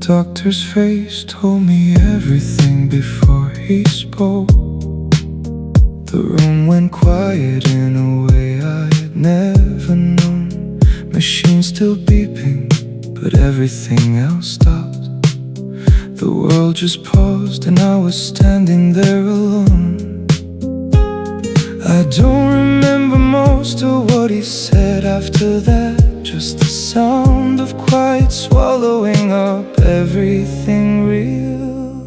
doctor's face told me everything before he spoke. The room went quiet in a way I had never known. Machines still beeping, but everything else stopped. The world just paused and I was standing there alone. I don't remember most of what he said after that, just the sound of quiet swallowing up everything real.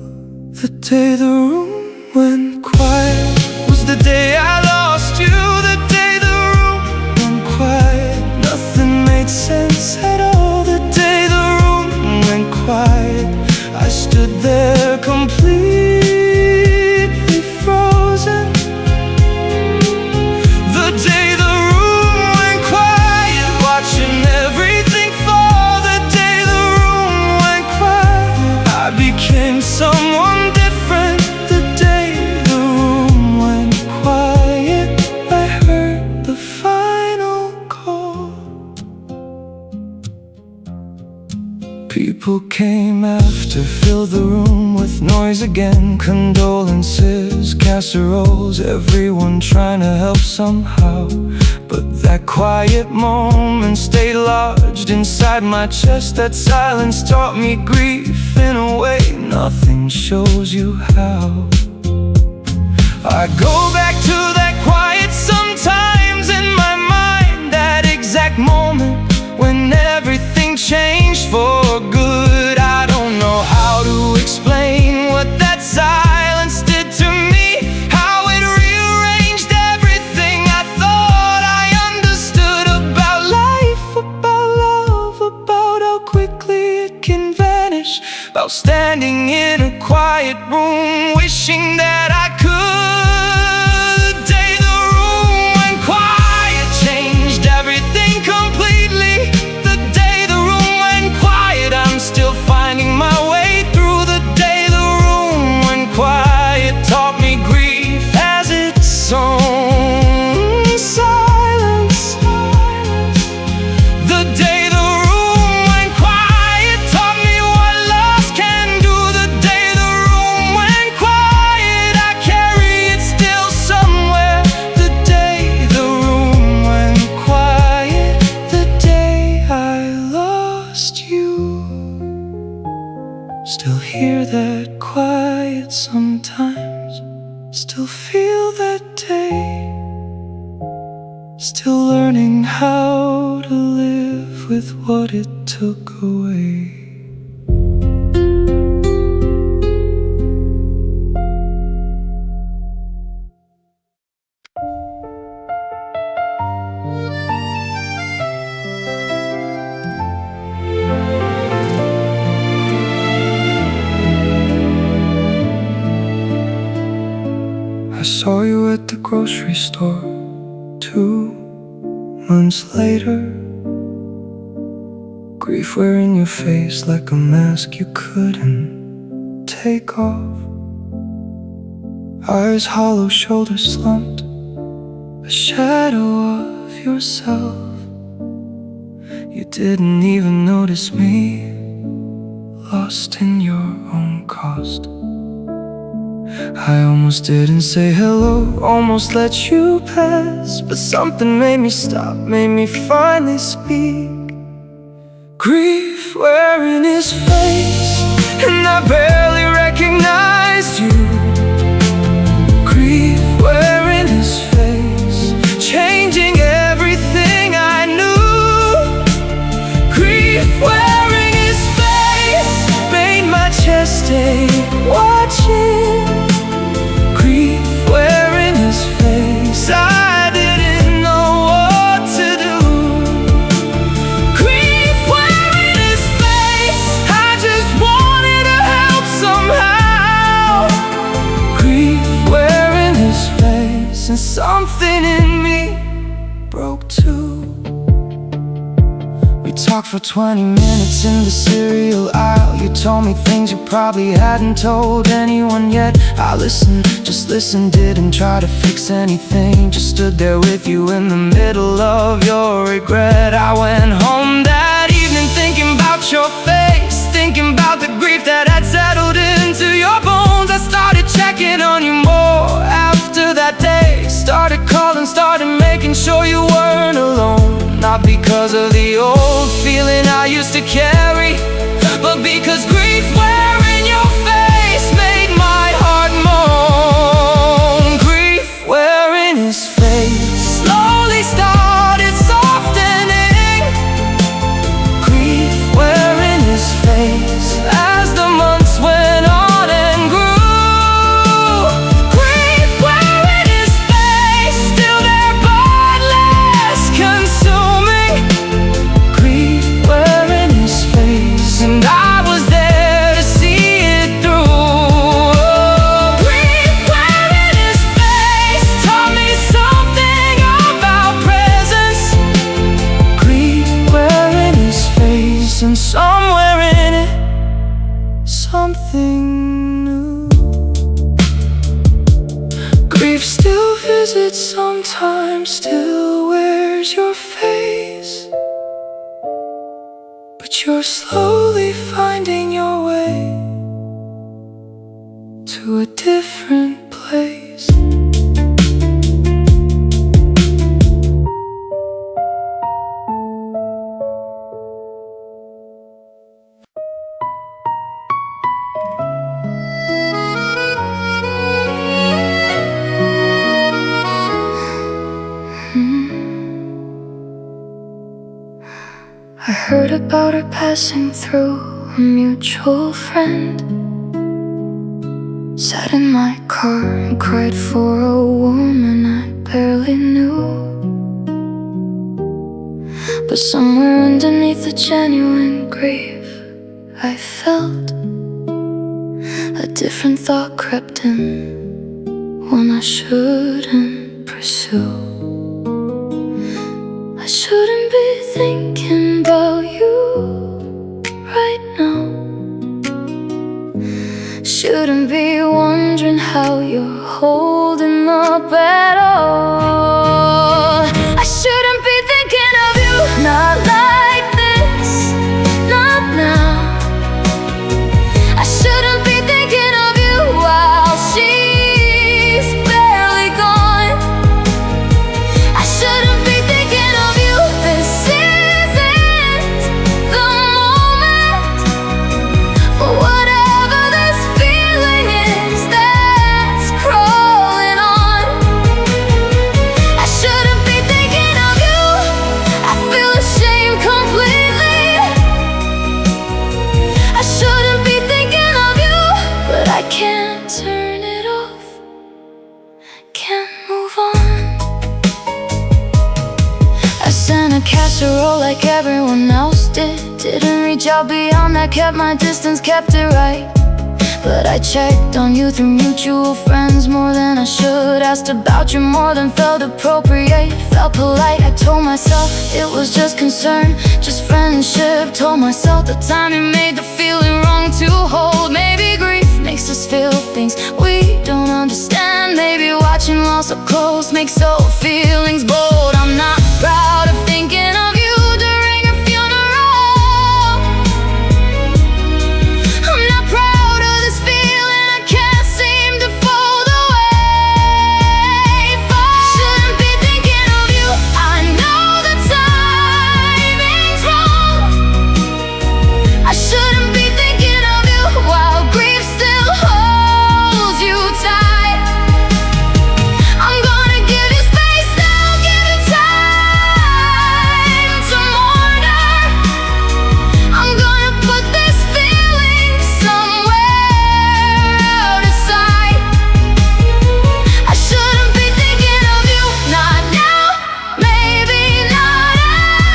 The day the room went quiet was the day I lost you. The day the room went quiet, nothing made sense at all. The day the room went quiet, I stood there completely frozen. The day the room went quiet, watching everything fall. The day the room went quiet, I became someone different. The day the room went quiet, I heard the final call. People came after, filled the room with noise again. Condolences, casseroles, everyone trying to help somehow. But that quiet moment stayed lodged inside my chest. That silence taught me grief in a way nothing shows you how. I go back to that quiet sometimes in my mind, that exact moment when everything changed for good. I don't know how to explain what that silence did to me, how it rearranged everything I thought I understood about life, about love, about how quickly it can vanish, about standing in a quiet room wishing that I could. The day the room went quiet changed everything completely. The day the room went quiet, I'm still finding my way through. The day the room went quiet taught me grief as its own silence. The day the room went quiet taught me what loss can do. The day the room went quiet, I carry it still somewhere. The day the room went quiet, the day I lost you. Still hear that quiet sometimes, still feel that day. Still learning how to live with what it took away. I saw you at the grocery store 2 months later. Grief wearing your face like a mask you couldn't take off. Eyes hollow, shoulders slumped, a shadow of yourself. You didn't even notice me, lost in your own cost. I almost didn't say hello, almost let you pass, but something made me stop, made me finally speak. Grief wearing his face, and I barely recognized you. Grief wearing his face, changing everything I knew. Grief wearing his face made my chest ache watching. Grief wearing his face, I didn't know what to do. Grief wearing his face, I just wanted to help somehow. Grief wearing his face, and something in me broke too. We talked for 20 minutes in the cereal aisle. You told me things you probably hadn't told anyone yet. I listened, just listened, didn't try to fix anything. Just stood there with you in the middle of your regret. I went home that evening thinking about your face, thinking about the checking on you more after that day. Started calling, started making sure you weren't alone. Not because of the old feeling I used to carry, but because grief wearing your face made my heart moan. Grief wearing his face slowly started softening. Grief wearing his face as the months went on and grew. Grief wearing his face, still there but less consuming. Grief wearing his face, and I was there to see it through. Grief wearing his face taught me something about presence. Grief wearing his face, and somewhere in it, something new. Grief still visits sometimes, still wears your face, but you're slowly finding your way to a different place. I heard about her passing through a mutual friend. Sat in my car and cried for a woman I barely knew. But somewhere underneath the genuine grief I felt, a different thought crept in, one I shouldn't pursue. I shouldn't be thinking about you right now. Shouldn't be wondering how you're holding up at all. I shouldn't be thinking of you, not like this, not now. I shouldn't be thinking of you while she's barely gone. I shouldn't be thinking of you, this isn't the moment for whatever this feeling is that's crawling on. I shouldn't be thinking of you, I feel ashamed completely. I shouldn't be thinking of you, but I can't turn it off, can't move on. I sent a casserole like everyone else did. Didn't reach out beyond that, kept my distance, kept it right. But I checked on you through mutual friends more than I should. Asked about you more than felt appropriate, felt polite. I told myself it was just concern, just friendship. Told myself the timing made the feeling wrong to hold. Maybe grief makes us feel things we don't understand. Maybe watching loss up close makes old feelings bold. I'm not proud of thinking of you during a funeral. I'm not proud of this feeling I can't seem to fold away. Shouldn't be thinking of you, I know the timing's wrong. I shouldn't be thinking of you while grief still holds you tight. I'm gonna give you space now, give you time to mourn her. I'm gonna put this feeling somewhere out of sight. I shouldn't be thinking of you, not now, maybe not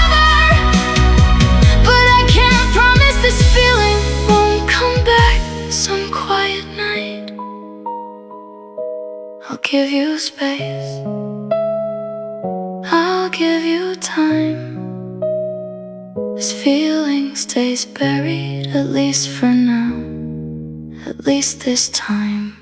ever. But I can't promise this feeling won't come back some quiet night. I'll give you space, I'll give you time. This feeling stays buried, at least for now, at least this time.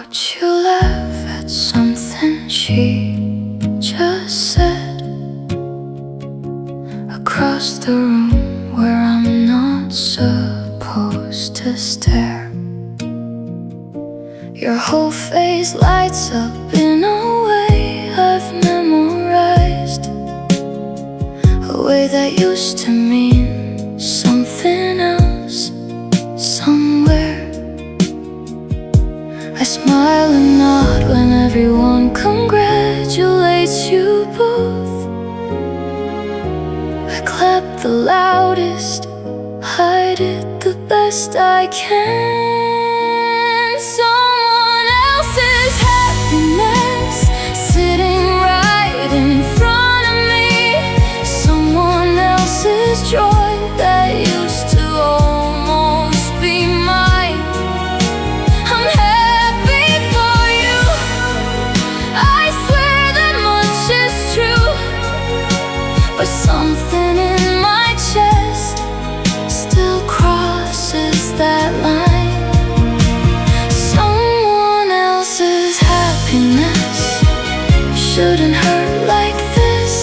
watch you laugh at something she just said across the room where I'm not supposed to stare. Your whole face lights up in a way I've memorized, a way that used to mean something else somewhere. I smile and nod when everyone congratulates you both. I clap the loudest, hide it the best I can. Someone else's happiness sitting right in front of me. Someone else's joy that used to almost be mine. I'm happy for you, I swear that much is true. But something in my chest still crosses that line. Someone else's happiness shouldn't hurt like this.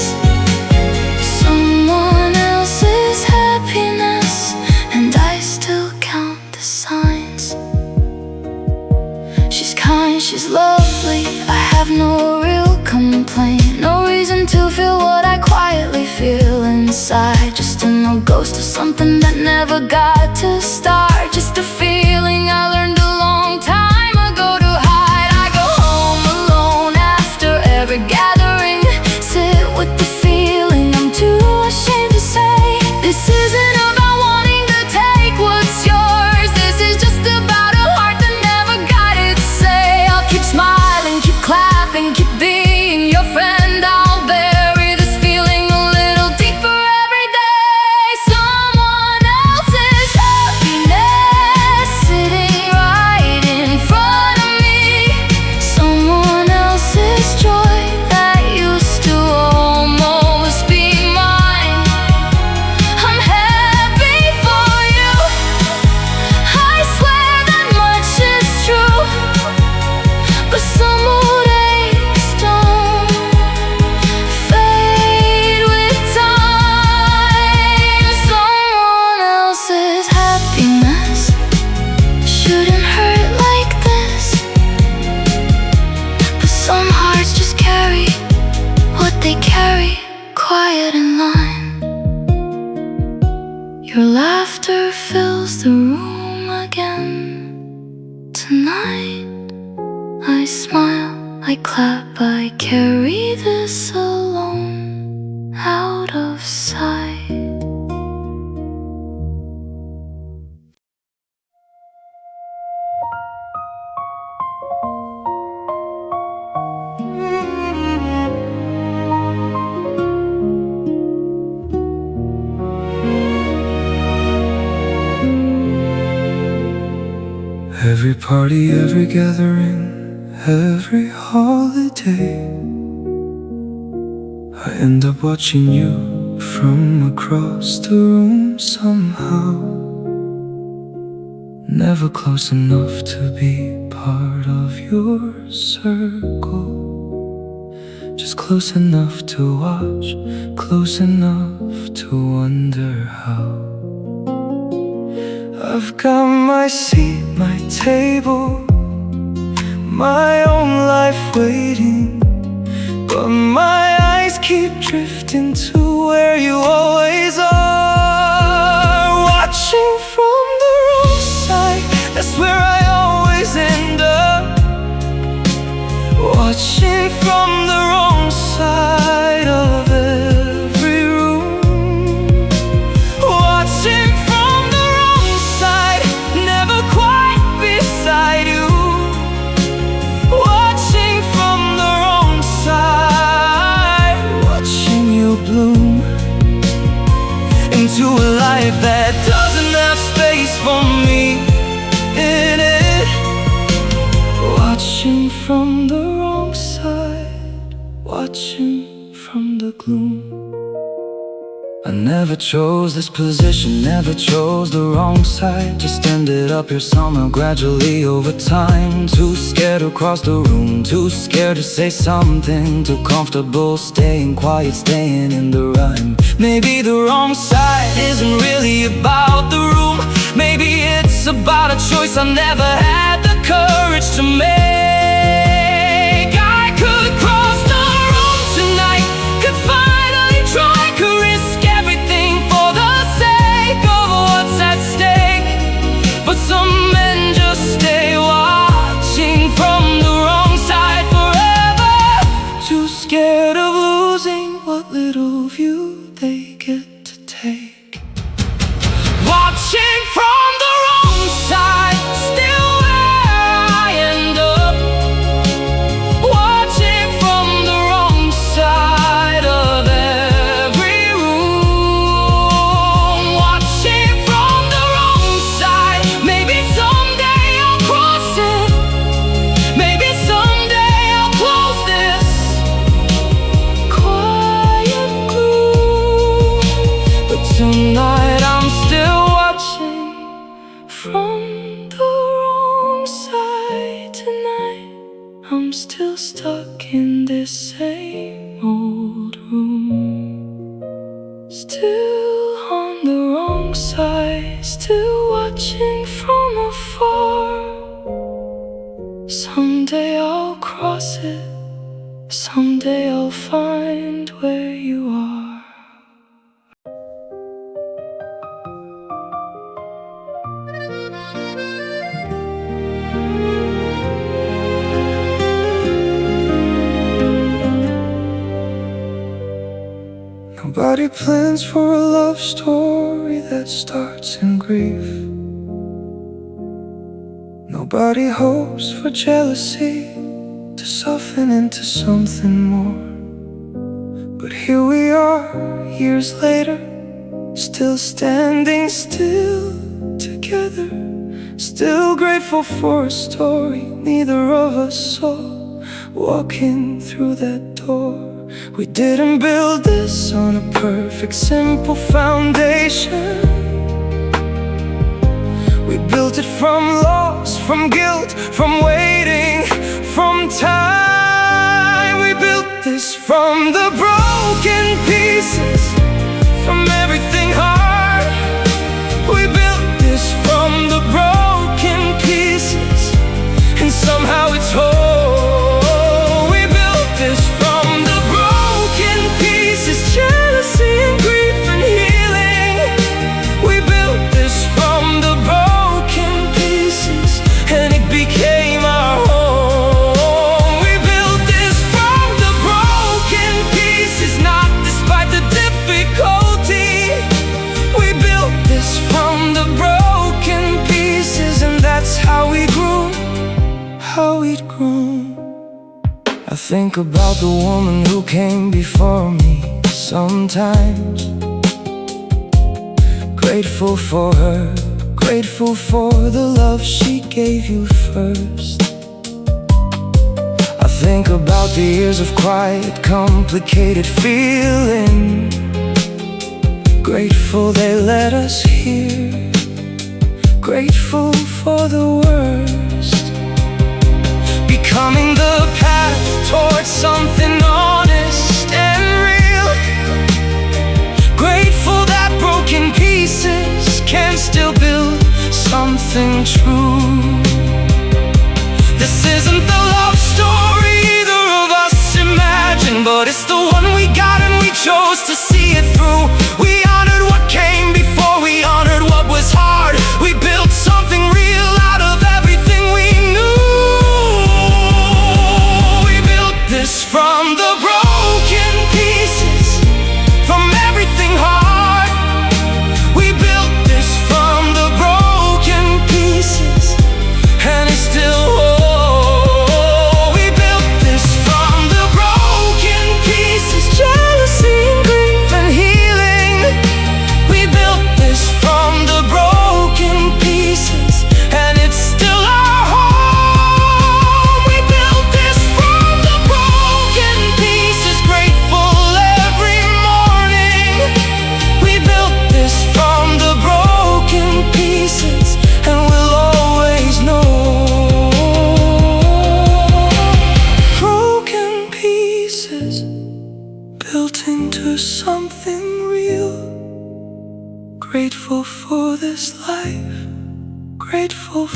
Someone else's happiness, and I still count the signs. She's kind, she's lovely, I have no real complaint. No reason to feel what I quietly feel inside. Just a no ghost of something that never got to start. Just a feeling I learned a long time ago to hide. I go home alone after every gathering, sit with the feeling I'm too ashamed to say. This isn't about wanting to take what's yours. This is just about a heart that never got its say. I'll keep smiling, keep clapping, keep being your friend. I'll bury this feeling a little deeper every day. Someone else's happiness sitting right in front of me. Someone else's joy that used to almost be mine. I'm happy for you, I swear that much is true. But some old aches don't fade with time. Someone else's happiness shouldn't hurt like this. But some hearts just carry what they carry, quiet in line. Your laughter fills the room again tonight. I smile, I clap, I carry this alone, out of sight. Every party, every gathering, every holiday, I end up watching you from across the room somehow. Never close enough to be part of your circle, just close enough to watch, close enough to wonder how. I've got my seat, my table, my own life waiting, but my eyes keep drifting to where you always are. Watching from the wrong side, that's where I always end up. Watching from the wrong side of every room. Watching from the wrong side, never quite beside you. Watching from the wrong side, watching you bloom into a life that doesn't have space for me in it. Watching from the wrong side, watching from the gloom. I never chose this position, never chose the wrong side. Just ended up here somehow gradually over time. Too scared to cross the room, too scared to say something, too comfortable staying quiet, staying in the rhyme. Maybe the wrong side isn't really about the room. Maybe it's about a choice I never had the courage to make. I could cross the room tonight, could finally try, could risk everything for the sake of what's at stake. But some men just stay watching from the wrong side forever, too scared of losing what little view they get to take. Watching from the wrong side, still where I end up. Watching from the wrong side of every room. Watching from the wrong side. Maybe someday I'll cross it. Maybe someday I'll close this quiet gloom. But tonight I'm still watching from the wrong side. Tonight I'm still stuck in this same old room, still on the wrong side, still watching from afar. Someday I'll cross it, someday I'll find where you are. Nobody plans for a love story that starts in grief. Nobody hopes for jealousy to soften into something more. But here we are, years later, still standing still together, still grateful for a story neither of us saw, walking through that door. We didn't build this on a perfect, simple foundation. We built it from loss, from guilt, from waiting, from time. We built this from the broken pieces, from everything hard. We built this from the broken pieces, and somehow it's whole. We built this from the broken pieces, jealousy and grief and healing. We built this from the broken pieces, and it became our home. We built this from the broken pieces, not despite the difficulty. We built this from the broken pieces, and that's how we grew, how we'd grown. I think about the woman who came before me sometimes. Grateful for her, grateful for the love she gave you first. I think about the years of quiet, complicated feeling. Grateful they let us hear, grateful for the worst. Becoming the path towards something honest and real. Grateful that broken pieces can still build something true. This isn't the love story either of us imagined, but it's the one we got and we chose to see it through. We honored what came before, we honored what was hard. We built something real out of everything we knew. We built this from the broken pieces, from everything hard. We built this from the broken pieces,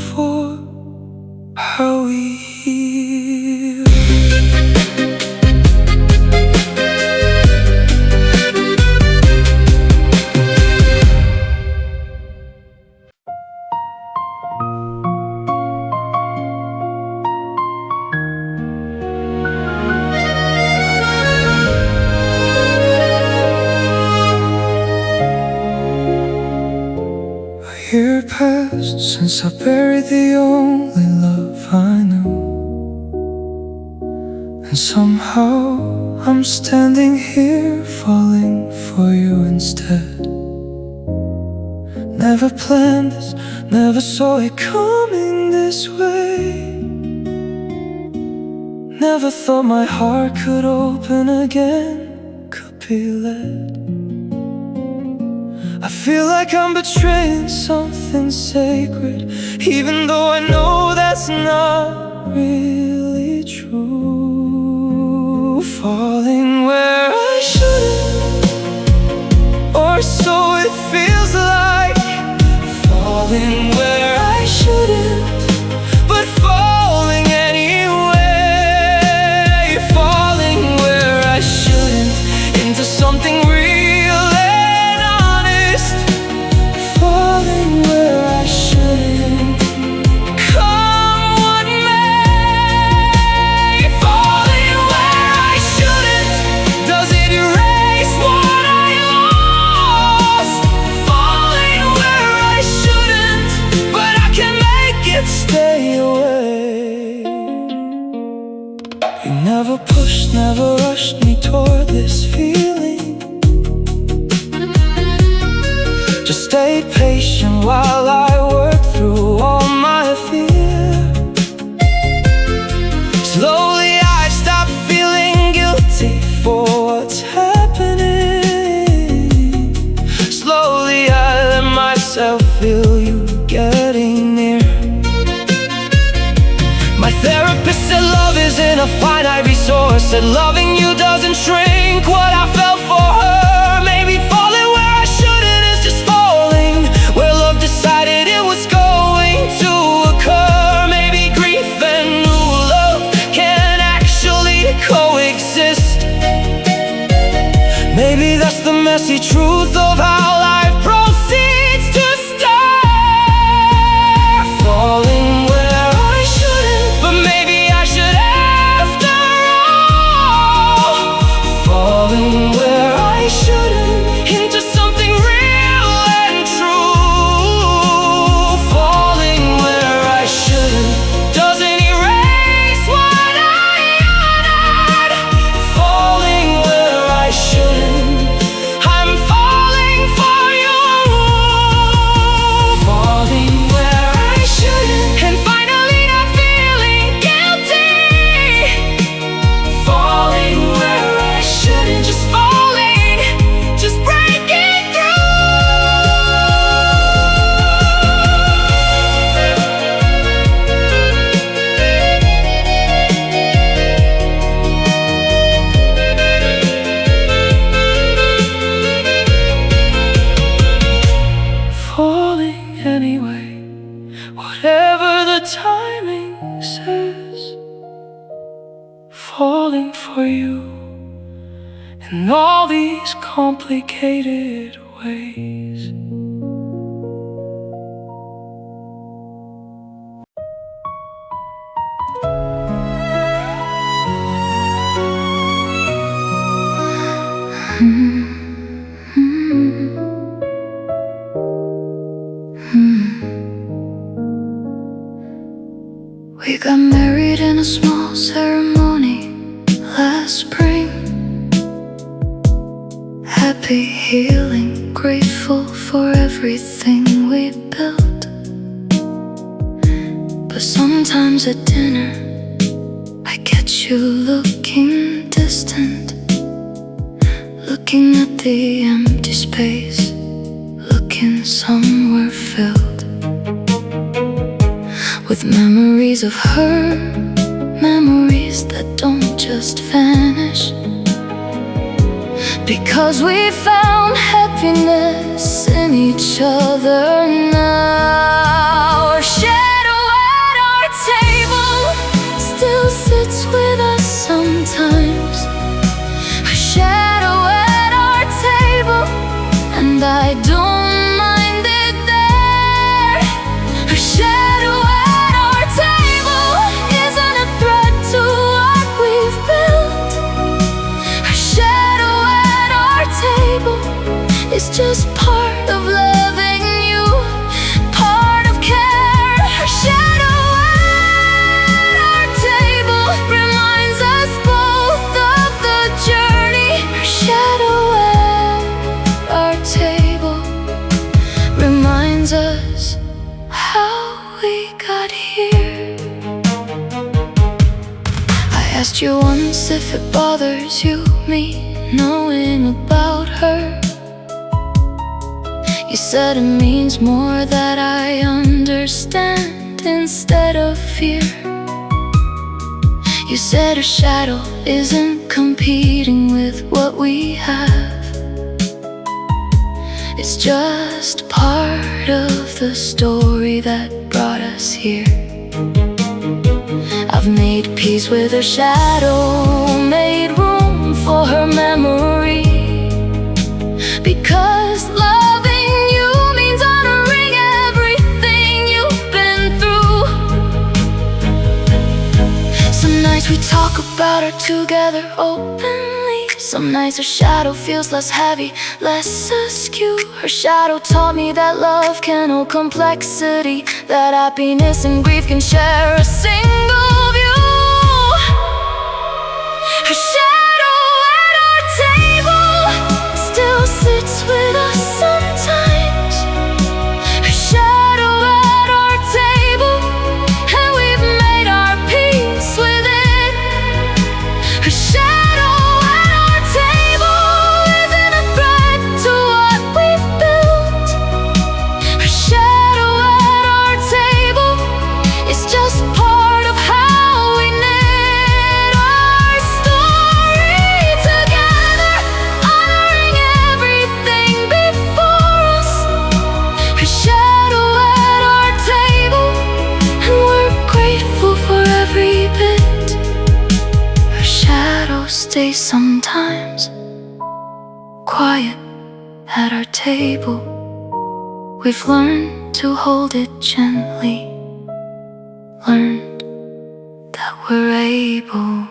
for how we heal. A year passed since I buried the only love I knew, and somehow I'm standing here falling for you instead. Never planned this, never saw it coming this way. Never thought my heart could open again, could be led. I feel like I'm betraying something sacred, even though I know that's not really true. Falling where I shouldn't, or so it feels like. Falling where I shouldn't, but falling anyway. Falling where I shouldn't, into something real. Falling where I shouldn't, come what may. Falling where I shouldn't, does it erase what I lost? Falling where I shouldn't, but I can make it stay away. You never pushed, never rushed me toward this feeling. Just stayed patient while I worked through all my fear. Slowly I stopped feeling guilty for what's happening. Slowly I let myself feel you getting near. My therapist said love isn't a finite resource, said loving you doesn't shrink what I felt for her. Maybe falling where I shouldn't is just falling where love decided it was going to occur. Maybe grief and new love can actually coexist. Maybe that's the messy truth of how life proceeds to start. Falling where I shouldn't, but maybe I should after all. Falling where I shouldn't, into something real and true. Falling where I shouldn't, doesn't erase what I honored. Falling where I shouldn't, I'm falling for you. Falling where I shouldn't, and finally not feeling guilty. Falling where I shouldn't, just falling, just breaking falling anyway, whatever the timing says. Falling for you in all these complicated ways. We got married in a small ceremony last spring. Happy, healing, grateful for everything we built. But sometimes at dinner I catch you looking distant, looking at the empty space, looking somewhere filled with memories of her, memories that don't just vanish. Because we found happiness in each other now. Our shadows asked you once if it bothers you, me knowing about her. You said it means more that I understand instead of fear. You said her shadow isn't competing with what we have. It's just part of the story that brought us here. I've made peace with her shadow, made room for her memory, because loving you means honoring everything you've been through. Some nights we talk about her together openly. Some nights her shadow feels less heavy, less askew. Her shadow taught me that love can hold complexity, that happiness and grief can share a single view. Her shadow at our table still sits with us sometimes. Her shadow at our table, and we've made our peace with it. Her shadow at our table isn't a threat to what we've built. Her shadow at our table is just part of how we knit our story together, honoring everything before us. Her shadow at our table, and we're grateful for every bit. Her shadow stays sometimes quiet at our table. We've learned to hold it gently, learned that we're able.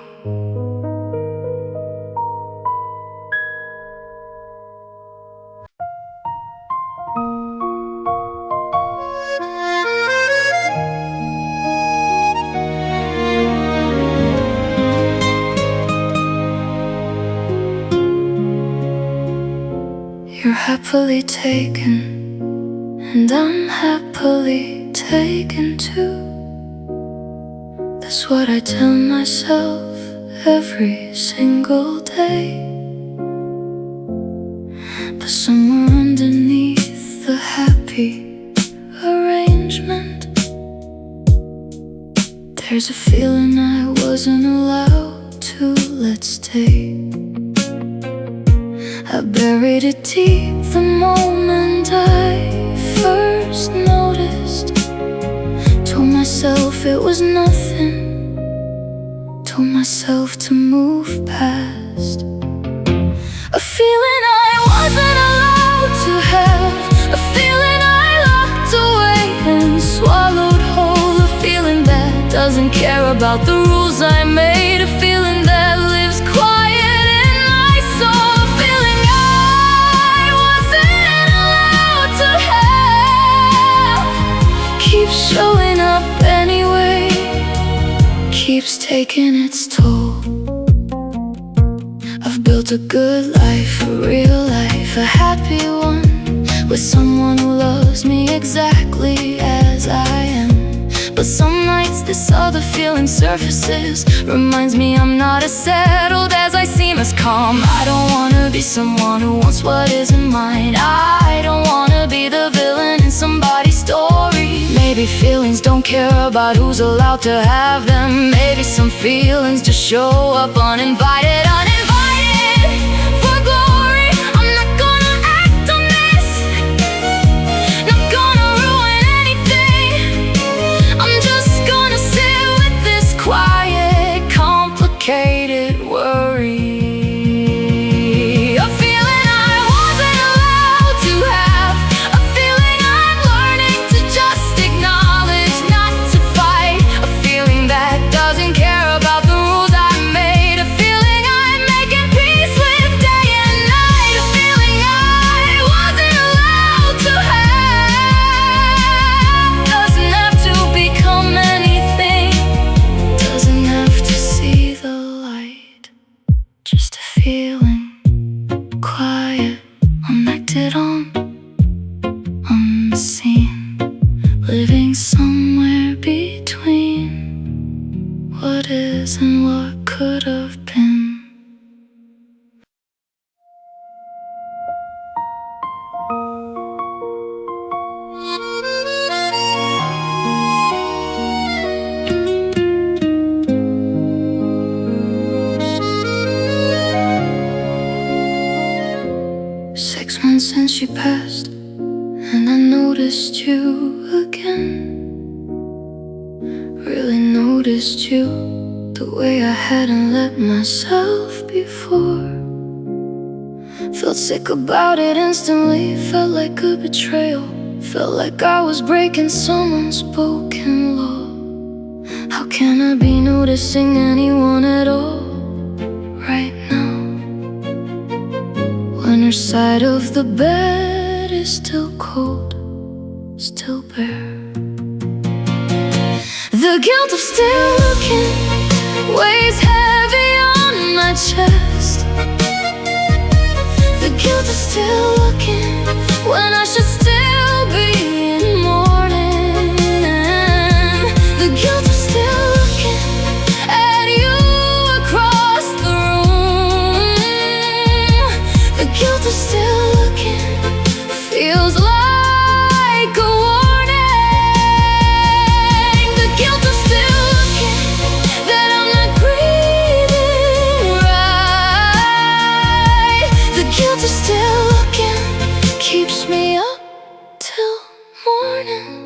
You're happily taken, and I'm happily taken too. That's what I tell myself every single day. But somewhere underneath the happy arrangement, there's a feeling I wasn't allowed to let stay. I buried it deep the moment I first noticed. Told myself it was nothing, told myself to move past. A feeling I wasn't allowed to have, a feeling I locked away and swallowed whole. A feeling that doesn't care about the rules I made, a feeling that lives quiet in my soul. A feeling I wasn't allowed to have, keeps showing up anyway, keeps taking its toll. I've built a good life, a real life, a happy one, with someone who loves me exactly as I am. But some nights this other feeling surfaces, reminds me I'm not as settled as I seem, as calm. I don't wanna be someone who wants what isn't mine. I don't wanna be the villain in somebody's story. Maybe feelings don't care about who's allowed to have them. Maybe some feelings just show up uninvited, uninvited for glory. I'm not gonna act on this, not gonna ruin anything. I'm just gonna sit with this quiet, complicated worry. A feeling I wasn't allowed to have, a feeling I'm learning to just acknowledge, not to fight. A feeling that doesn't care about the rules I made, a feeling I'm making peace with day and night. A feeling I wasn't allowed to have, doesn't have to become anything, doesn't have to see the light. Just a feeling, quiet, unacted on, unseen, living somewhere between what is and what could could have been. Since she passed, and I noticed you again. Really noticed you the way I hadn't let myself before. Felt sick about it instantly, felt like a betrayal. Felt like I was breaking someone's spoken law. How can I be noticing anyone at all right now? When her side of the bed is still cold, still bare. The guilt of still looking weighs heavy on my chest. The guilt of still looking when I should still be in mourning. The guilt of still looking at you across the room. The guilt of still looking feels like a warning. The guilt of still looking that I'm not breathing right. The guilt of still looking keeps me up till morning.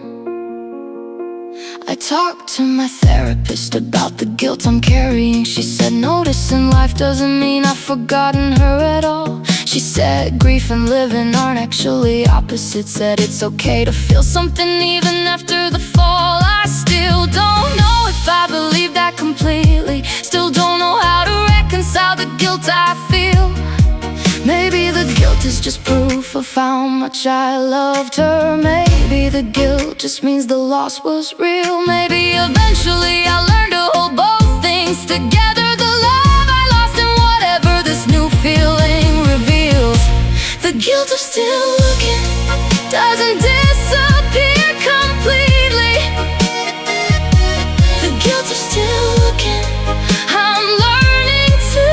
I talked to my therapist about the guilt I'm carrying. She said noticing life doesn't mean I've forgotten her at all. She said grief and living aren't actually opposites. Said it's okay to feel something even after the fall. I still don't know if I believe that completely. Still don't know how to reconcile the guilt I feel. Maybe the guilt is just proof of how much I loved her. Maybe the guilt just means the loss was real. Maybe eventually I'll learn to hold both things together. The love I lost and whatever this new feeling reveals. The guilt of still looking doesn't disappear completely. The guilt of still looking, I'm learning to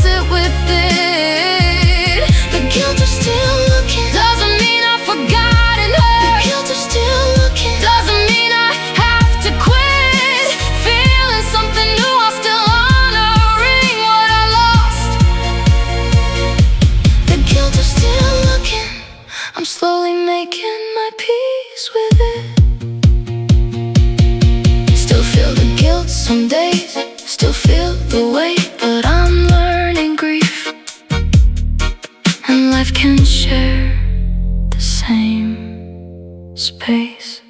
sit with it. The guilt of still looking doesn't mean I've forgotten her. The guilt of still looking doesn't mean I have to quit feeling something new. I'm still honoring what I lost. The guilt of still looking, I'm slowly making my peace with it. Still feel the guilt some days, still feel the weight, but I'm learning grief and life can share the same space.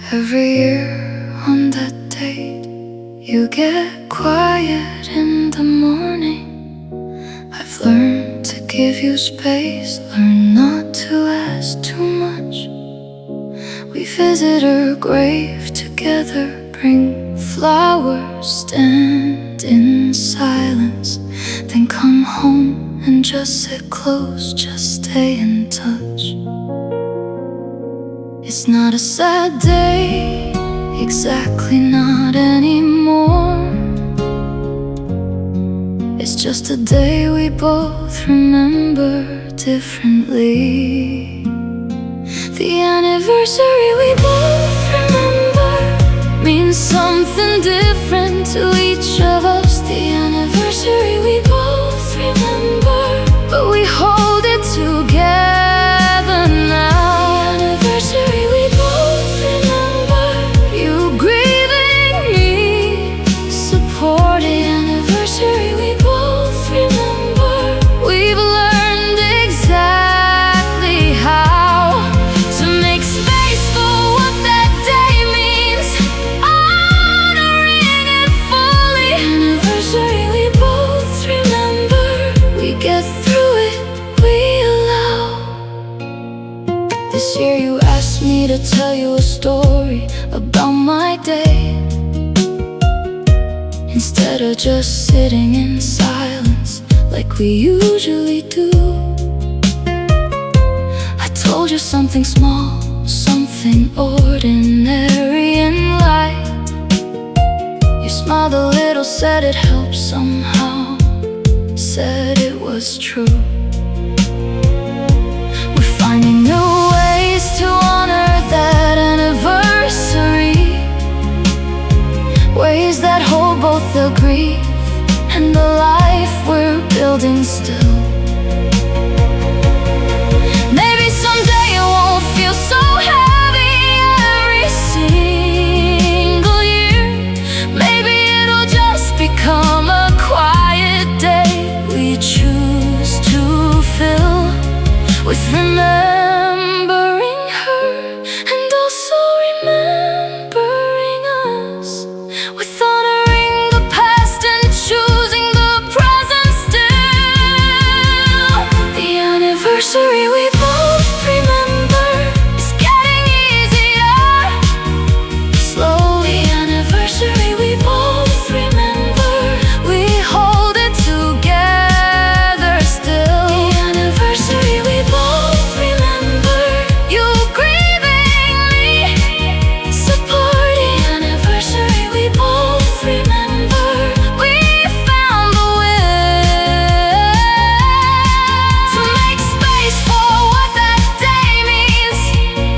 Every year on that date, you get quiet in the morning. I've learned to give you space, learn not to ask too much. We visit her grave together, bring flowers, stand in silence, then come home and just sit close, just stay in touch. It's not a sad day, exactly not anymore. It's just a day we both remember differently. The anniversary we both remember means something different to each of us. The anniversary we both remember, but we hold it together now. The anniversary we both remember, you grieving me, support. The anniversary we both remember, we've learned exactly how to make space for what that day means, honoring it fully. The anniversary we both remember. This year you asked me to tell you a story about my day, instead of just sitting in silence like we usually do. I told you something small, something ordinary in life. You smiled a little, said it helped somehow, said it was true. We're finding new ways to honor that anniversary, ways that hold both the grief and the life we're building still. Maybe someday it won't feel so heavy every single year. Maybe it'll just become a quiet day we choose to fill with remembering her and also remembering us, with honoring the past and choosing the present still. The anniversary we both remember is getting easier. Slowly, anniversary we both remember, we hold it together still. The anniversary we both remember, you grieving me, support. The anniversary we both remember, we found the will to make space for what that day means,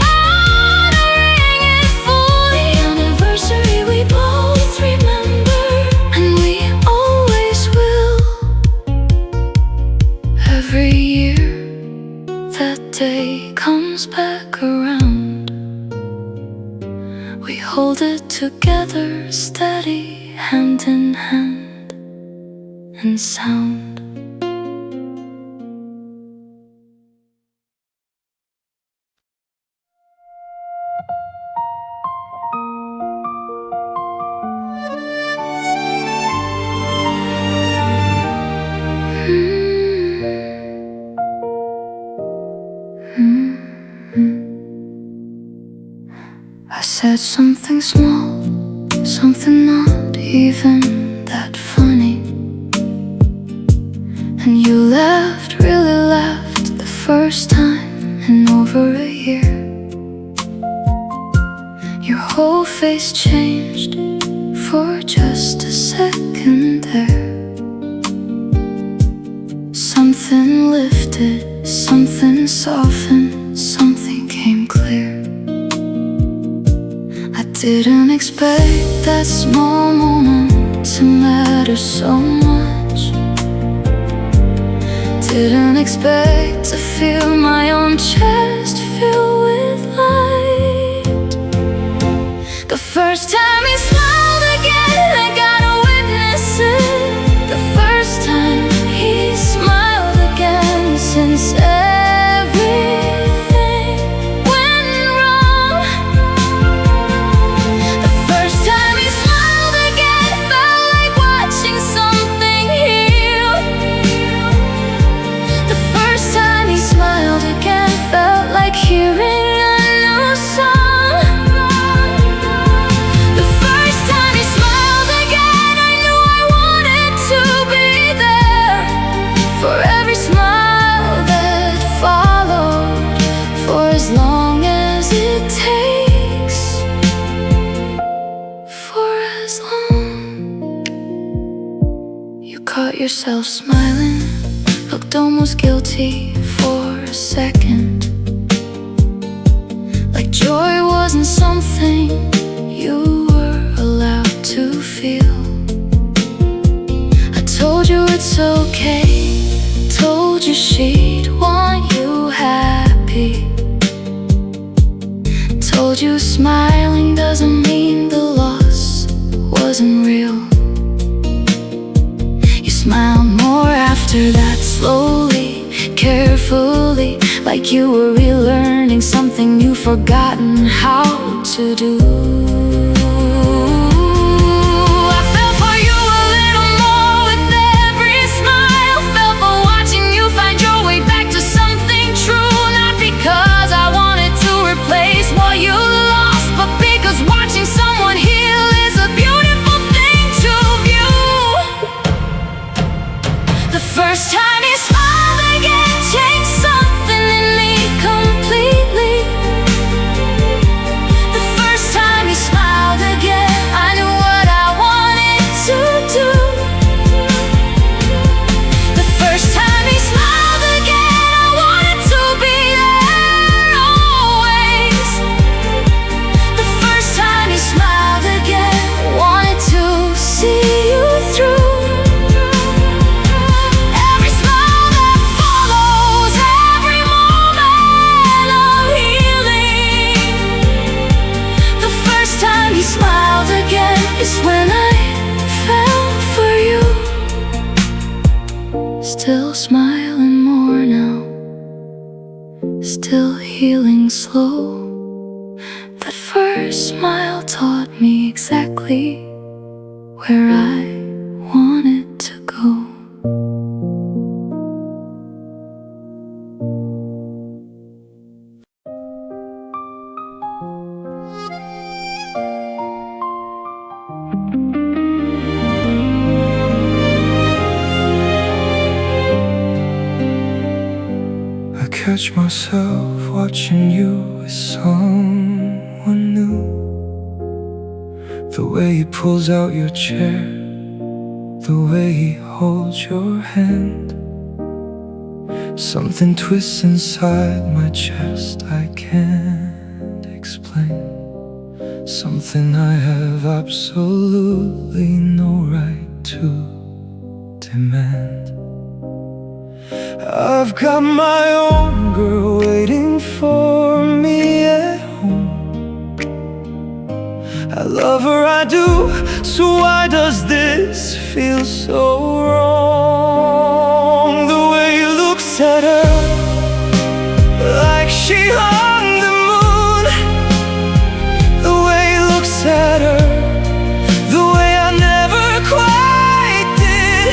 honoring it fully. The anniversary we both remember, and we always will. Every year that day comes back around, we hold it together, steady, hand in hand, and sound. I said something small, something not even that funny, and you laughed, really laughed, the first time in over a year. Your whole face changed for just a second there. Something lifted, something softened, something came clear. I didn't expect that small moment to matter so much. Didn't expect to feel my own chest fill with light. The first time he smiled again, I got to witness it. The first time he smiled again since everything went wrong. The first time he smiled again felt like watching something heal. The first time he smiled again felt like hearing a new song. The first time he smiled again, I knew I wanted to be there for every smile that followed, for as long as it takes, for as long. You caught yourself smiling, looked almost guilty for a second, like joy wasn't something you were allowed to feel. I told you it's okay, told you she'd want you happy, told you smiling doesn't mean the loss wasn't real. You smiled more after that, slowly, carefully, like you were relearning something you've forgotten how to do. I fell for you a little more with every smile, fell for watching you find your way back to something true, not because I wanted still healing slow. That first smile taught me exactly where I wanted to go. Catch myself watching you with someone new. The way he pulls out your chair, the way he holds your hand. Something twists inside my chest I can't explain. Something I have absolutely no right to demand. I've got my own girl waiting for me at home. I love her, I do, so why does this feel so wrong? The way he looks at her, like she hung the moon. The way he looks at her, the way I never quite did.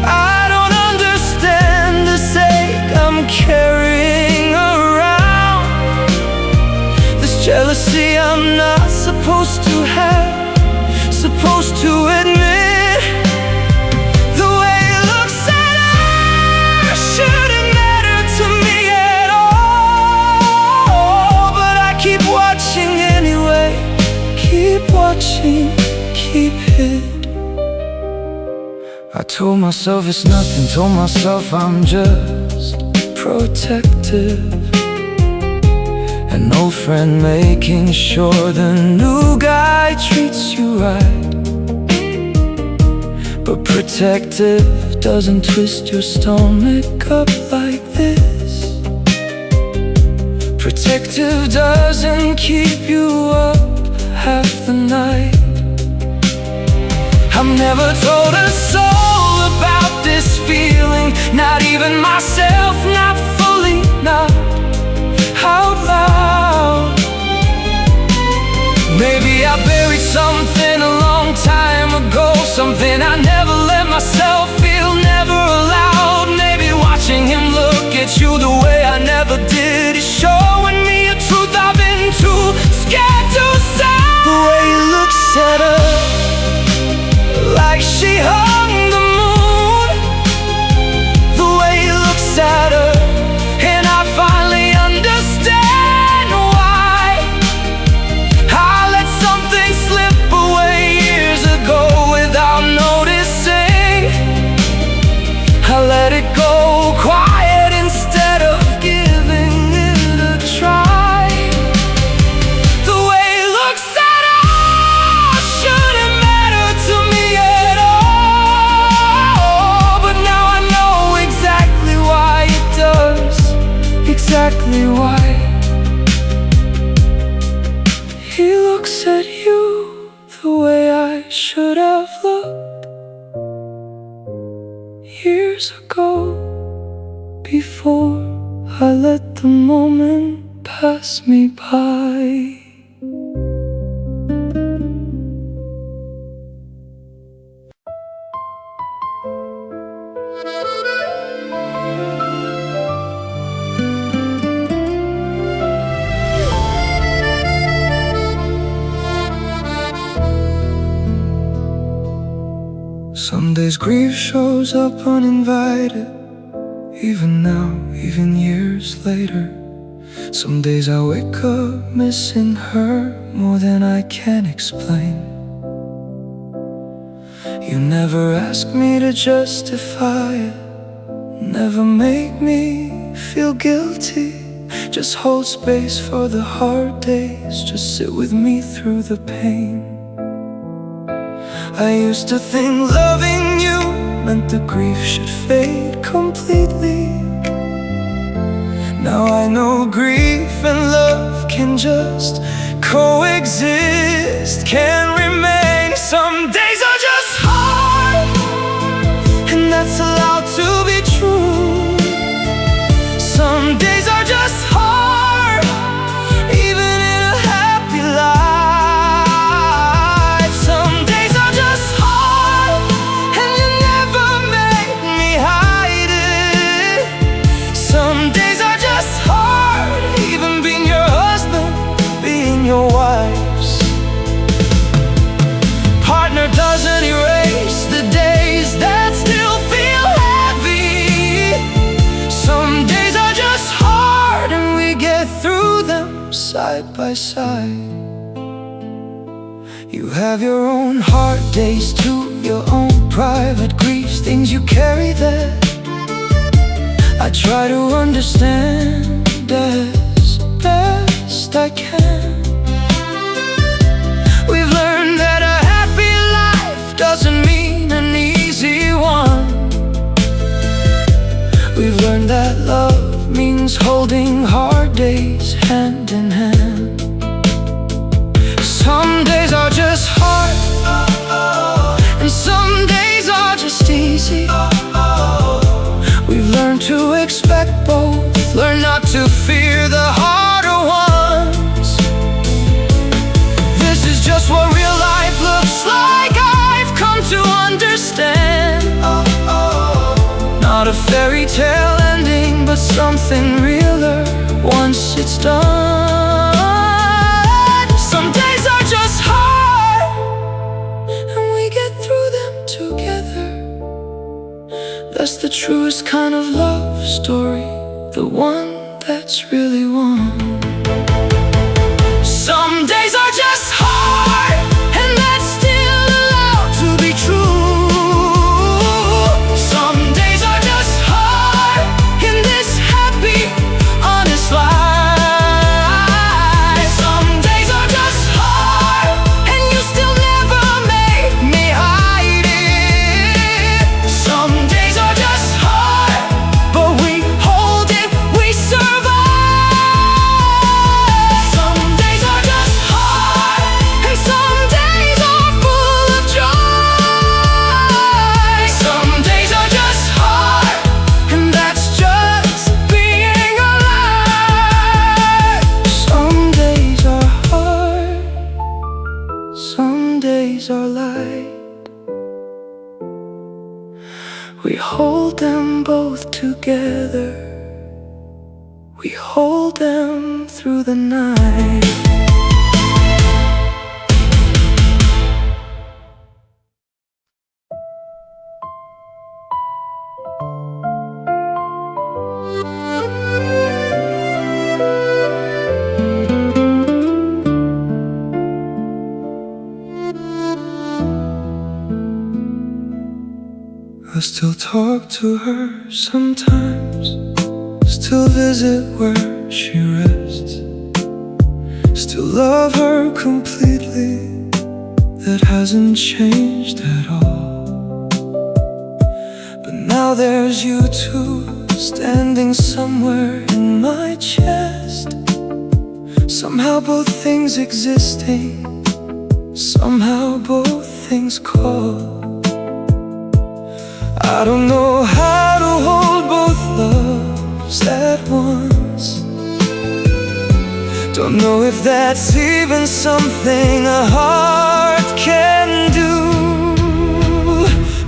I don't understand the sake I'm carrying around, this jealousy I'm not supposed to have, supposed to admit. The way he looks at her shouldn't matter to me at all, but I keep watching anyway, keep watching, keep it. I told myself it's nothing, told myself I'm just protective, an old friend making sure the new guy treats you right. But protective doesn't twist your stomach up like this. Protective doesn't keep you up half the night. I've never told a soul about this feeling, not even myself, not fully, not out loud. Maybe I buried something a long time ago, something I never let myself feel, never allowed. Maybe watching him look at you the way I never did is showing me a truth I've been too scared to say. The way he looks at her, like she hung the moon. The way he looks at her, and I finally understand why I let something slip away years ago without noticing. I let it go quiet instead of giving it a try. The way he looks at her shouldn't matter to me at all, but now I know exactly why it does, exactly why. He looks at you the way I should have looked years ago, before I let the moment pass me by. Some days grief shows up uninvited, even now, even years later. Some days I wake up missing her more than I can explain. You never ask me to justify it, never make me feel guilty. Just hold space for the hard days, just sit with me through the pain. I used to think loving you meant the grief should fade completely. Now I know grief and love can just coexist, can remain. Some days are just hard, and that's allowed to be true. Some days are side by side. You have your own hard days too, your own private griefs, things you carry that I try to understand as best I can. We've learned that a happy life doesn't mean an easy one. We've learned that love means holding hard days hand in hand. Some days are just hard, and some days are just easy. We've learned to expect both, learn not to fear the harder ones. This is just what real life looks like, I've come to understand. Not a fairy tale ending, but something realer once it's done. Some days are just hard, and we get through them together. That's the truest kind of love story, the one that's really won. Some days are just hard, and that's still allowed to be true. Some days are just hard in this happy, honest life. Some days are just hard, and you still never make me hide it. Some days are just hard, but we hold it, we survive. Some days are just hard, and some days are full of joy. Some days are just hard, and that's just being alive. Some days are hard, some days are light. We hold them both together, we hold them through the night. I still talk to her sometimes, still visit where she rests, still love her completely, that hasn't changed at all. But now there's you two, standing somewhere in my chest. Somehow both things existing, somehow both things call. I don't know how to hold both loves at once. Don't know if that's even something a heart can do.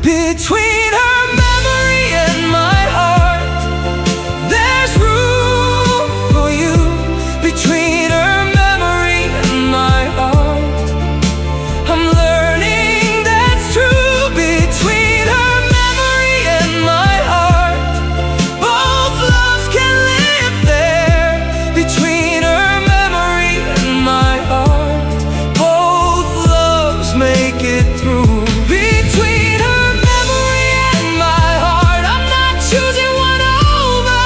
Between her memory and my heart, there's room for you. Between her memory and my heart, I'm learning that's true. Between her memory and my heart, both loves can live there. Between her memory and my heart, both loves make it through. Between her memory and my heart, I'm not choosing one over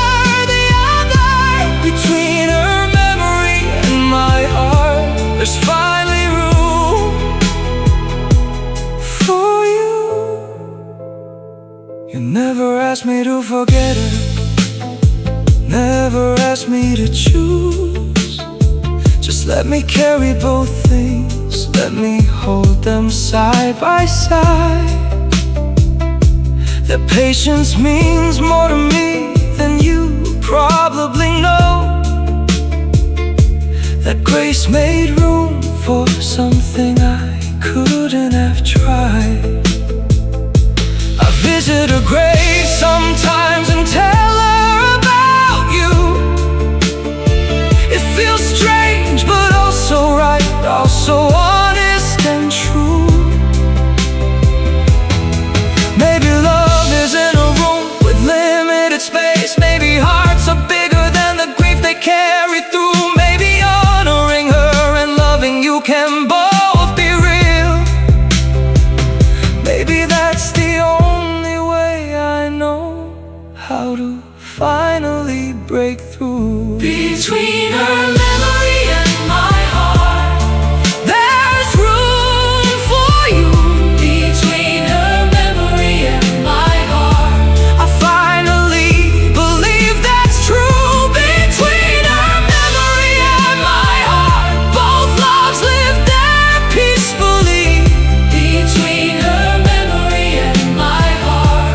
the other. Between her memory and my heart, there's finally room for you. You never asked me to forget her, never asked me to choose. Just let me carry both things, let me hold them side by side. That patience means more to me than you probably know. That grace made room for something I couldn't have tried. I visit her grave sometimes and tell her about you. It feels strange but also right, also honest and true. Maybe love is in a room with limited space. Maybe hearts are bigger than the grief they carry through. Maybe honoring finally break through. Between her memory and my heart, There's room for you. between her memory and my heart, I finally believe that's true. Between her memory and my heart, both loves live there peacefully. between her memory and my heart,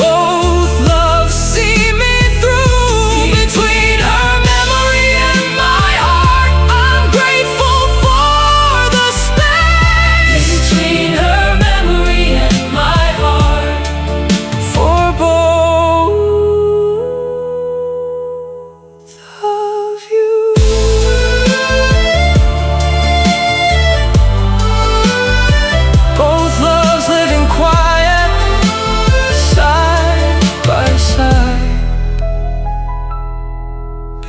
Both loves see me through. Between her memory and my heart, I'm grateful for the space. between her memory and my heart, For both of you. Both loves living quiet, side by side.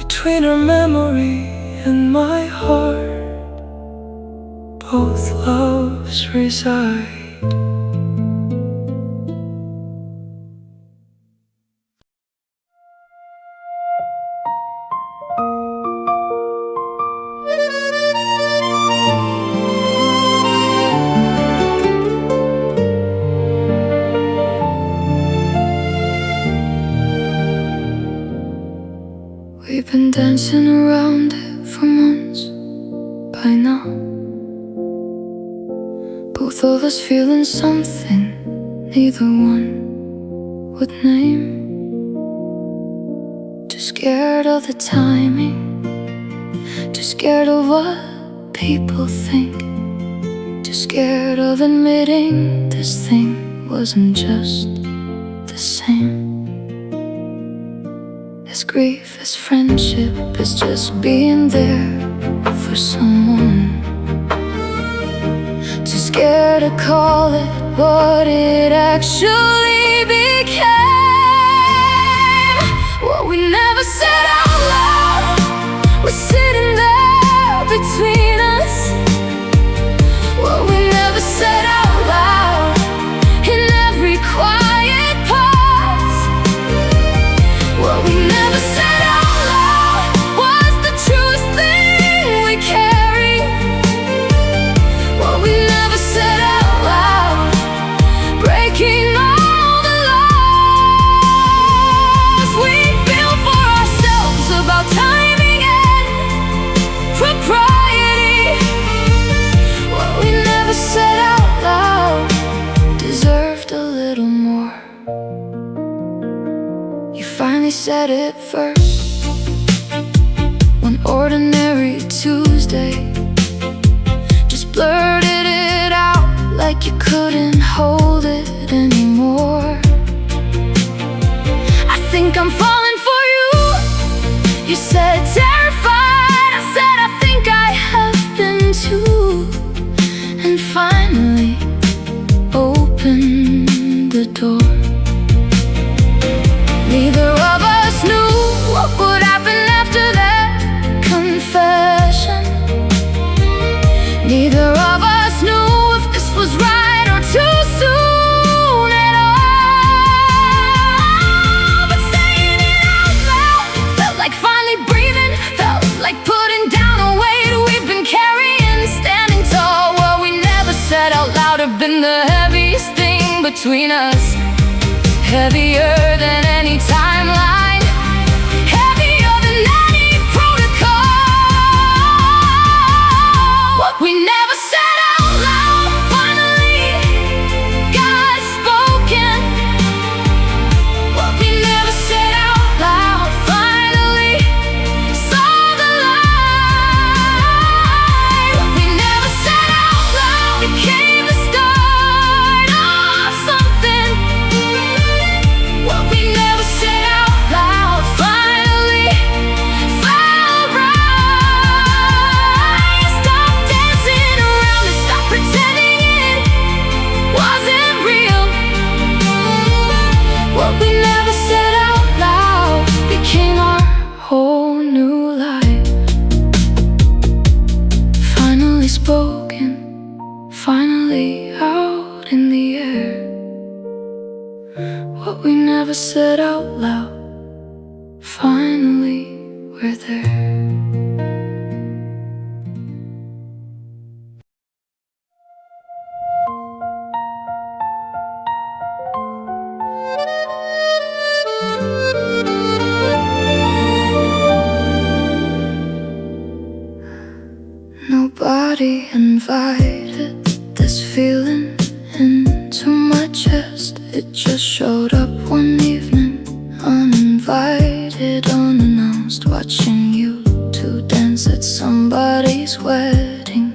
Between her memory and my heart, both loves reside. We've been dancing around it for months by now. Both of us feeling something neither one would name. Too scared of the timing, too scared of what people think, too scared of admitting this thing wasn't just the same. As grief, as friendship, as just being there for someone. Too scared to call it what it actually became. What we never said out loud was sitting there between us. What we never said out loud in every quiet pause. What we never said out loud was the truest thing we carry. What we never said out loud, breaking all the laws we built for ourselves about timing and propriety. What we never said out loud deserved a little more. You finally said it first, one ordinary Tuesday. Just blurted it out like you couldn't hold it anymore. I think I'm falling for you. You said terrified, I said I think I have been too. And finally opened the door. Neither of us knew what would happen after that confession. Neither of us knew if this was right or too soon at all. But saying it out loud felt like finally breathing, felt like putting down a weight we've been carrying. Standing tall, what we never said out loud have been the heaviest thing between us. Heavier than any timeline, heavier than any protocol. What we never said out loud finally got spoken. What we never said out loud finally saw the light. What we never said out loud became the start of something. What we never said finally we're there. Nobody invited this feeling into my chest. It just showed up one evening, uninvited, unannounced, watching you two dance at somebody's wedding.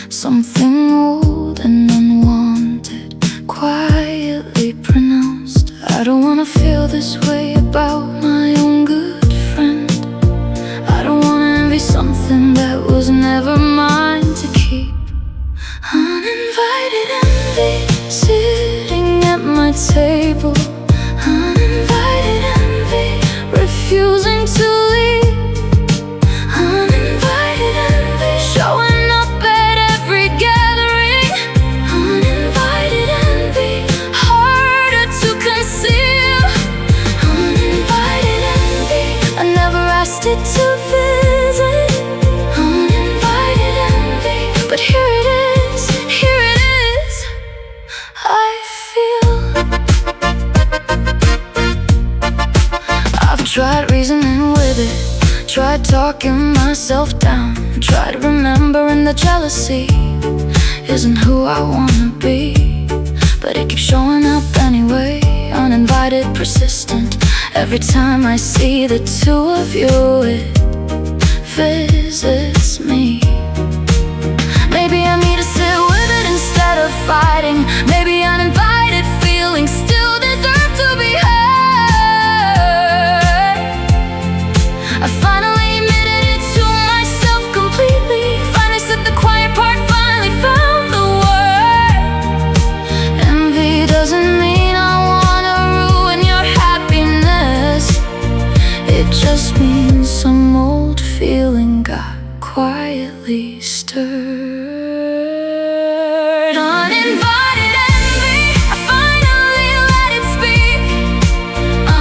Something old and unwanted, quietly pronounced. I don't wanna feel this way about my own good friend. I don't wanna envy something that was never mine to keep. Uninvited envy, sitting at my table. Uninvited envy, refusing to leave. Uninvited envy, showing up at every gathering. Uninvited envy, harder to conceal. Uninvited envy, I never asked it to visit. Uninvited envy, but here it is, here it is. I feel I've tried reasoning with it, tried talking myself down, tried remembering the jealousy isn't who I wanna be, but it keeps showing up anyway, uninvited, persistent. Every time I see the two of you, it visits me. Maybe I need to sit with it instead of fighting. Maybe uninvited feelings still deserve to be heard. I finally admitted it to myself completely. Finally said the quiet part, finally found the word. Envy doesn't mean I wanna ruin your happiness. It just means some old feeling got quietly stirred. Uninvited envy, I finally let it speak.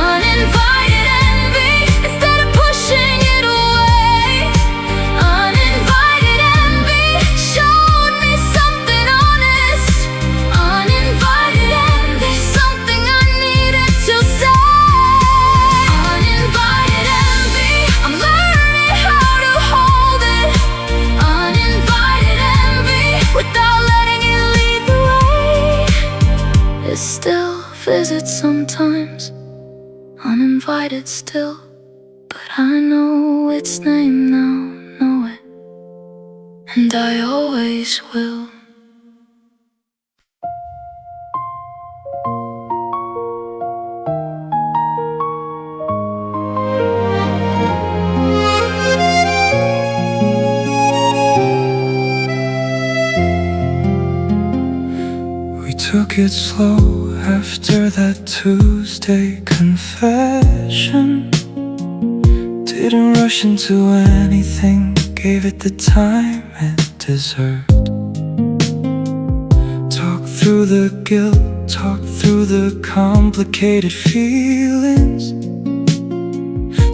Uninvited envy, instead of pushing it away. Uninvited envy, showed me something honest. Uninvited envy, something I needed to say. Uninvited envy, I'm learning how to hold it. Uninvited envy, without letting it lead the way. It still visits sometimes, uninvited still, but I know its name now, know it, and I always will. We took it slow after that Tuesday confession. Didn't rush into anything, gave it the time it deserved. Talked through the guilt, talked through the complicated feelings.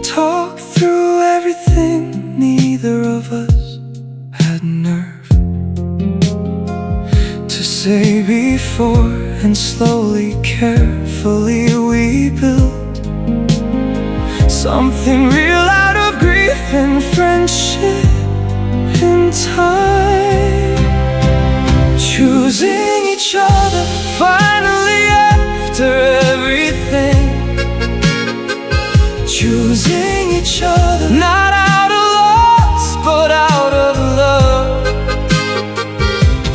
Talked through everything, neither of us had nerve to say before, and slowly, carefully we built something real out of grief and friendship in time. Choosing each other finally after everything. Choosing each other, not out of loss, but out of love.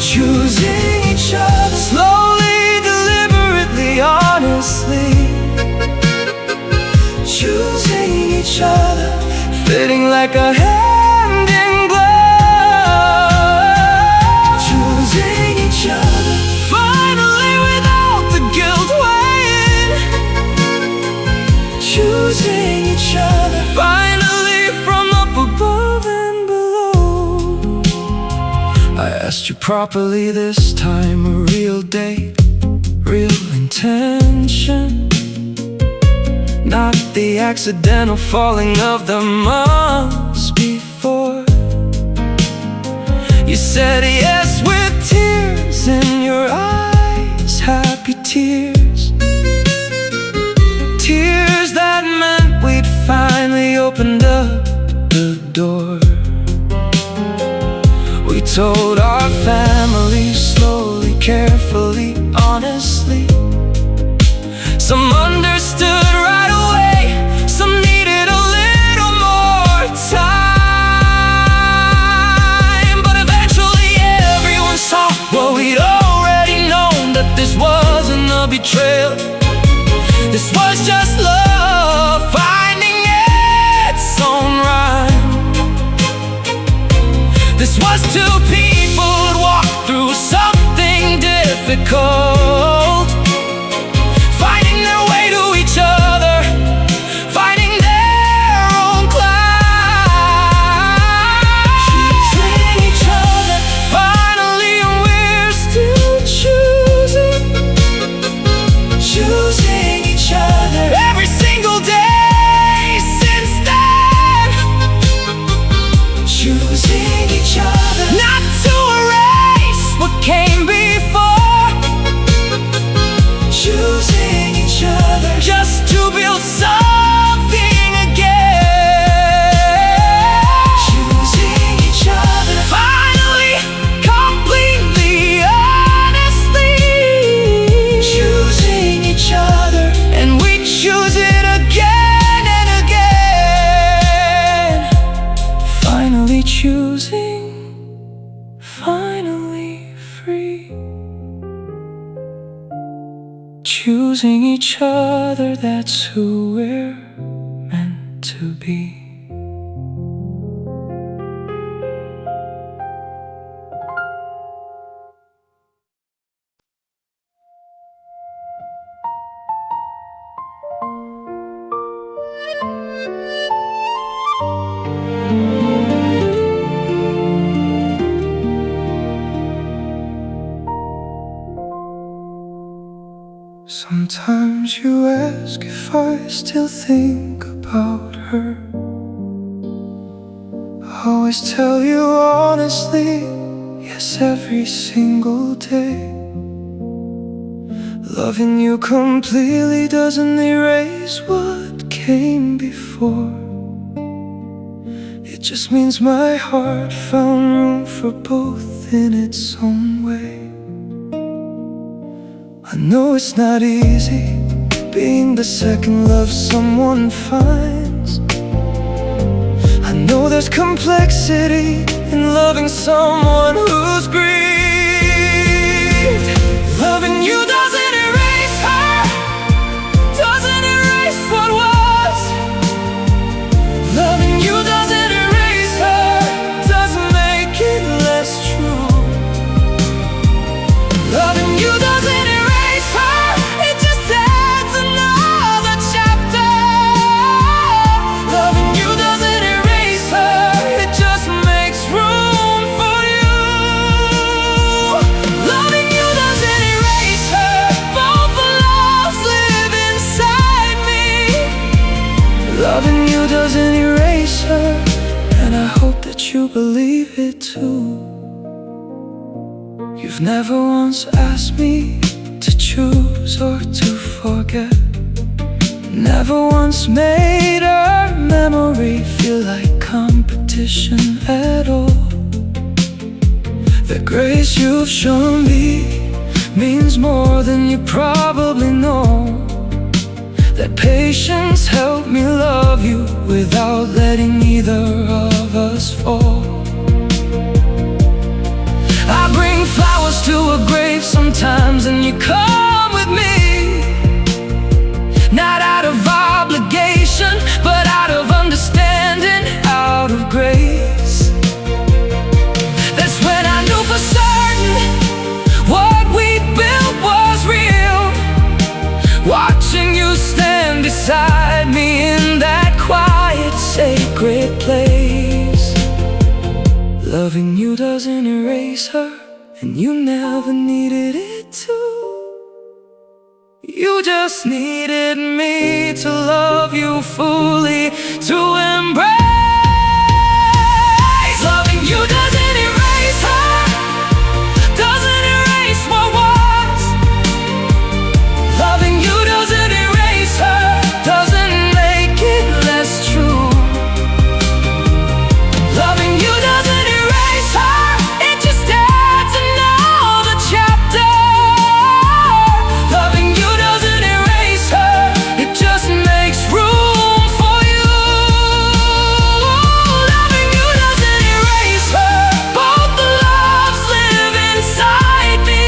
Choosing each other, slowly, deliberately, honestly. Choosing each other, fitting like a hand in glove. Choosing each other, finally, without the guilt weighing. Choosing each other, finally, from up above and below. I asked you properly this time, a real date, real intention. not the accidental falling of the months before. You said yes with tears in your eyes, happy tears. Tears that meant we'd finally opened up the door. We told our family slowly, carefully, honestly. Some understood right away, some needed a little more time. But eventually everyone saw what we'd already known, that this wasn't a betrayal. This was just love finding its own rhyme. This was two people who'd walked through something difficult, finding their way to each other, finding their own climb. Choosing each other, finally, and we're still choosing. Choosing each other every single day since then. Choosing each other, not to erase what came before. Choosing each other, just to build something again. Choosing each other, finally, completely, honestly. Choosing each other, and we choose it again and again. Finally choosing, finally free. Choosing each other, that's who we're meant to be. Sometimes you ask if I still think about her. I always tell you honestly, yes, every single day. Loving you completely doesn't erase what came before. It just means my heart found room for both in its own way. I know it's not easy being the second love someone finds. I know there's complexity in loving someone who's grieved. Loving you doesn't erase her, doesn't erase what was. Loving you doesn't erase her, doesn't make it less true. Loving you doesn't erase her, it just adds another chapter. Loving you doesn't erase her, it just makes room for you. Loving you doesn't erase her, both loves live inside me. Loving you doesn't erase her, and I hope that you believe it too. You've never once asked me to choose or to forget. Never once made our memory feel like competition at all. The grace you've shown me means more than you probably know. That patience helped me love you without letting either of us fall. I bring flowers to a grave sometimes and you come with me. Not out of obligation, but out of understanding, out of grace. That's when I knew for certain what we built was real. Watching you stand beside me in that quiet, sacred place. Loving you doesn't erase her, and you never needed it to. You just needed me to love you fully, to embrace. Loving you doesn't erase her, doesn't erase what was. Loving you doesn't erase her, doesn't make it less true. Loving you doesn't erase her, it just adds another chapter. Loving you doesn't erase her, it just makes room for you. Loving you doesn't erase her, both the loves live inside me.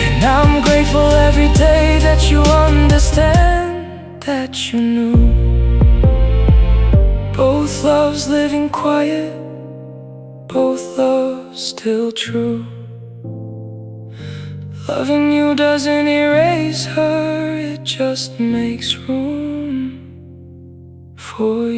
And I'm grateful every day that you understand, that you knew. Both loves living quiet, both loves still true. Loving you doesn't erase her, it just makes room for you.